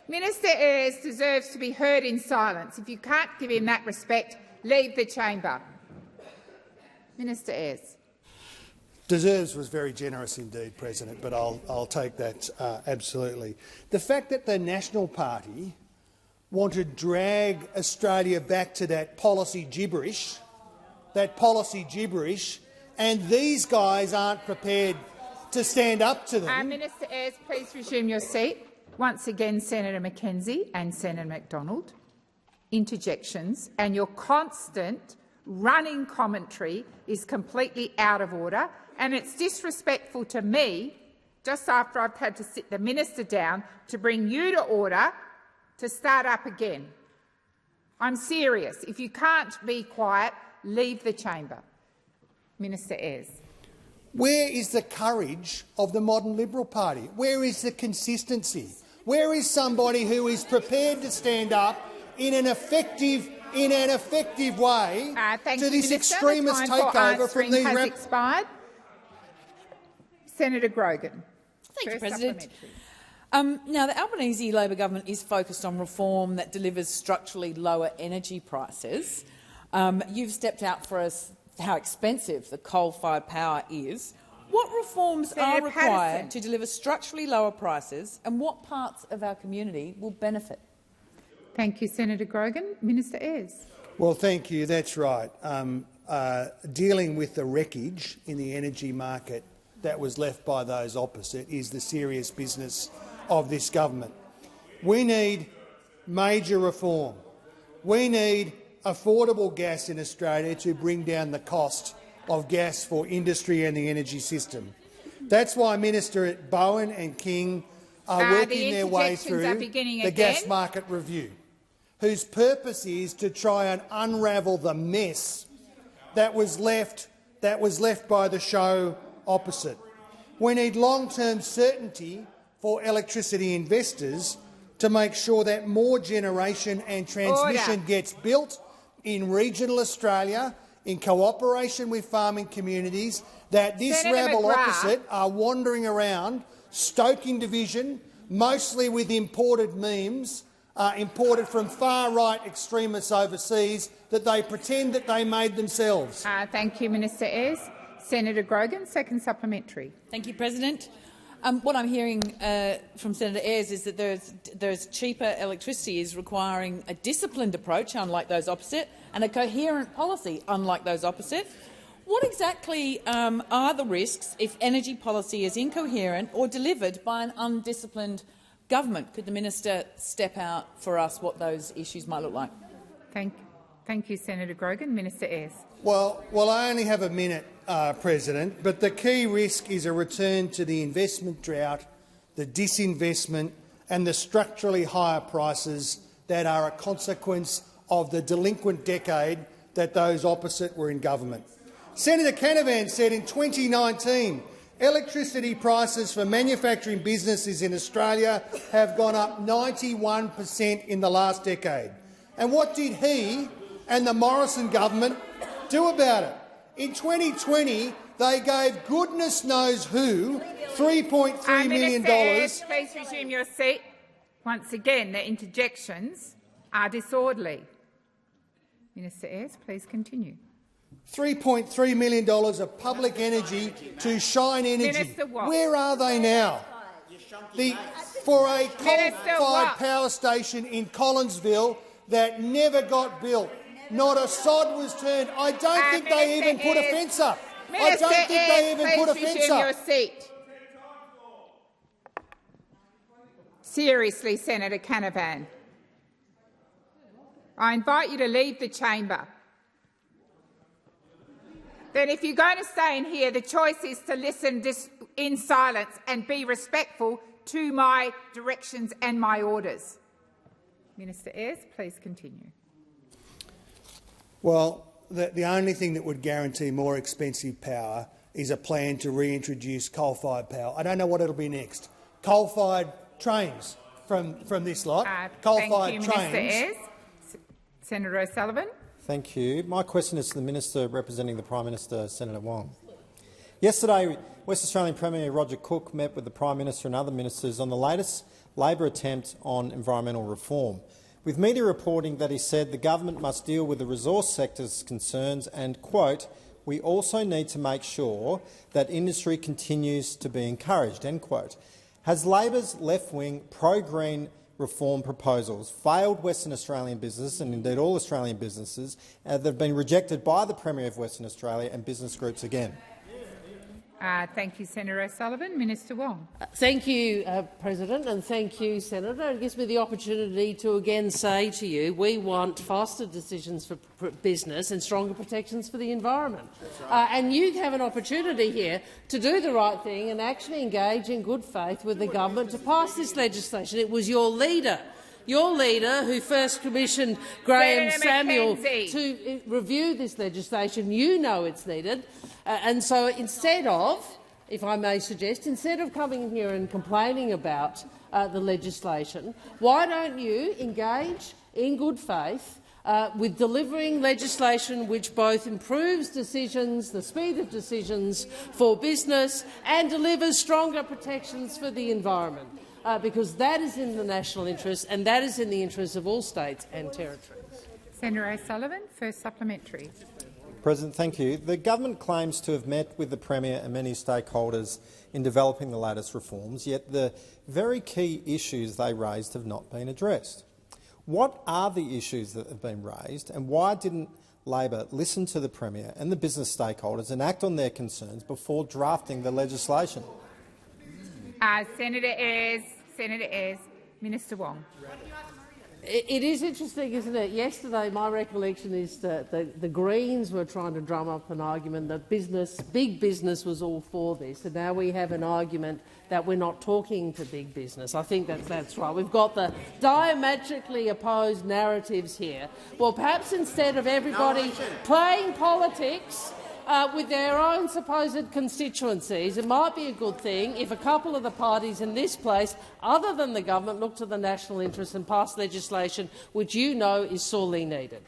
Minister Ayres deserves to be heard in silence. If you can't give him that respect, leave the chamber. Minister Ayres. Deserves was very generous indeed, President, but I'll take that absolutely. The fact that the National Party want to drag Australia back to that policy gibberish, and these guys aren't prepared to stand up to them. Minister Ayres, please resume your seat. Once again, Senator Mackenzie and Senator McDonald, interjections and your constant running commentary is completely out of order, and it's disrespectful to me, just after I've had to sit the minister down, to bring you to order to start up again. I'm serious. If you can't be quiet, leave the chamber. Minister Ayres. Where is the courage of the modern Liberal Party? Where is the consistency? Where is somebody who is prepared to stand up in an effective way to this extremist takeover from the has expired. Senator Grogan. Thank you, President. Now, the Albanese Labor government is focused on reform that delivers structurally lower energy prices. You've stepped out for us how expensive the coal-fired power is. What reforms are required to deliver structurally lower prices, and what parts of our community will benefit? Thank you, Senator Grogan. Minister Ayres. Well, thank you. That's right. Dealing with the wreckage in the energy market that was left by those opposite is the serious business of this government. We need major reform. We need affordable gas in Australia to bring down the cost of gas for industry and the energy system. That's why Minister Bowen and King are working their way through the gas market review, whose purpose is to try and unravel the mess that was left by the show opposite. We need long-term certainty for electricity investors to make sure that more generation and transmission gets built in regional Australia in cooperation with farming communities, that this rebel opposite are wandering around stoking division, mostly with imported memes, imported from far-right extremists overseas, that they pretend that they made themselves. Thank you, Minister Ayres. Senator Grogan, second supplementary. Thank you, President. What I'm hearing from Senator Ayres is that there's cheaper electricity is requiring a disciplined approach, unlike those opposite, and a coherent policy, unlike those opposite. What exactly are the risks if energy policy is incoherent or delivered by an undisciplined government? Could the minister step out for us what those issues might look like? Thank you, Senator Grogan. Minister Ayres. Well, I only have a minute, President, but the key risk is a return to the investment drought, the disinvestment and the structurally higher prices that are a consequence of the delinquent decade that those opposite were in government. Senator Canavan said in 2019 electricity prices for manufacturing businesses in Australia have gone up 91% in the last decade. And what did he and the Morrison government do about it? In 2020, they gave goodness knows who $3.3 million. Minister Ayres, please resume your seat. Once again, the interjections are disorderly. Minister Ayres, please continue. $3.3 million of public energy to Shine Energy. Where are they now? For a coal-fired power station in Collinsville that never got built. Not a sod was turned. I don't think they even put a fence up. I don't think they even put a fence up. Your seat. Seriously, Senator Canavan. I invite you to leave the chamber. Then if you're going to stay in here, the choice is to listen in silence and be respectful to my directions and my orders. Minister Ayres, please continue. Well, the only thing that would guarantee more expensive power is a plan to reintroduce coal-fired power. I don't know what it'll be next. Coal-fired trains from this lot. Coal-fired trains. Thank you, Minister Ayres. Senator O'Sullivan. Thank you. My question is to the Minister representing the Prime Minister, Senator Wong. Yesterday, West Australian Premier Roger Cook met with the Prime Minister and other ministers on the latest Labor attempt on environmental reform, with media reporting that he said the government must deal with the resource sector's concerns and, quote, "We also need to make sure that industry continues to be encouraged," end quote. Has Labor's left-wing pro-green reform proposals failed Western Australian business and indeed all Australian businesses that have been rejected by the Premier of Western Australia and business groups again? Thank you, Senator O'Sullivan. Minister Wong. Thank you, President, and thank you, Senator. It gives me the opportunity to again say to you we want faster decisions for business and stronger protections for the environment. And you have an opportunity here to do the right thing and actually engage in good faith with the government to pass this legislation. It was your leader who first commissioned Graham Samuel to review this legislation. You know it's needed. And so instead of, if I may suggest, instead of coming here and complaining about the legislation, why don't you engage in good faith with delivering legislation which both improves decisions, the speed of decisions for business, and delivers stronger protections for the environment? Because that is in the national interest and that is in the interest of all states and territories. Senator O'Sullivan, first supplementary. President, thank you. The government claims to have met with the Premier and many stakeholders in developing the latest reforms, yet the very key issues they raised have not been addressed. What are the issues that have been raised, and why didn't Labor listen to the Premier and the business stakeholders and act on their concerns before drafting the legislation? Senator Ayres. Minister Wong. It is interesting, isn't it? Yesterday, my recollection is that the Greens were trying to drum up an argument that big business was all for this, and now we have an argument that we're not talking to big business. I think that's right. We've got the diametrically opposed narratives here. Well, perhaps instead of everybody playing politics with their own supposed constituencies, it might be a good thing if a couple of the parties in this place, other than the government, look to the national interest and pass legislation which you know is sorely needed.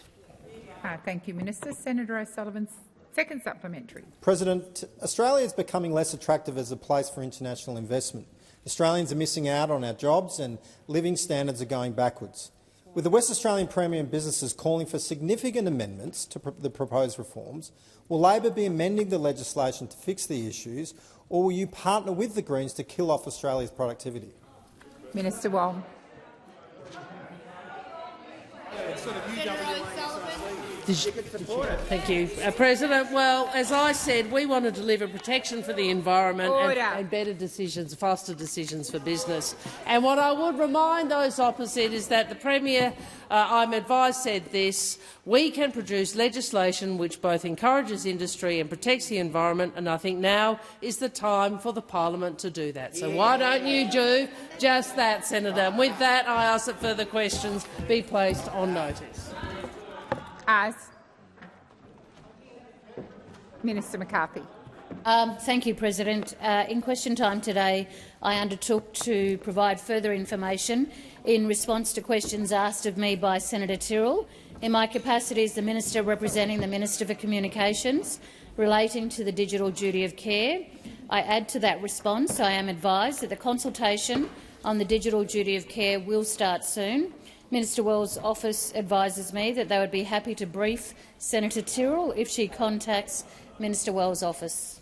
Thank you, Minister. Senator O'Sullivan's second supplementary. President, Australia is becoming less attractive as a place for international investment. Australians are missing out on our jobs and living standards are going backwards. With the West Australian Premier and businesses calling for significant amendments to the proposed reforms, will Labor be amending the legislation to fix the issues, or will you partner with the Greens to kill off Australia's productivity? Minister Wong. Thank you, President. Well, as I said, we want to deliver protection for the environment and better decisions, faster decisions for business. And what I would remind those opposite is that the Premier, I'm advised, said this: we can produce legislation which both encourages industry and protects the environment, and I think now is the time for the Parliament to do that. So why don't you do just that, Senator? And with that, I ask that further questions be placed on notice. Minister McCarthy. Thank you, President. In question time today, I undertook to provide further information in response to questions asked of me by Senator Tyrrell in my capacity as the Minister representing the Minister for Communications relating to the digital duty of care. I add to that response I am advised that the consultation on the digital duty of care will start soon. Minister Wells' office advises me that they would be happy to brief Senator Tyrrell if she contacts Minister Wells' office.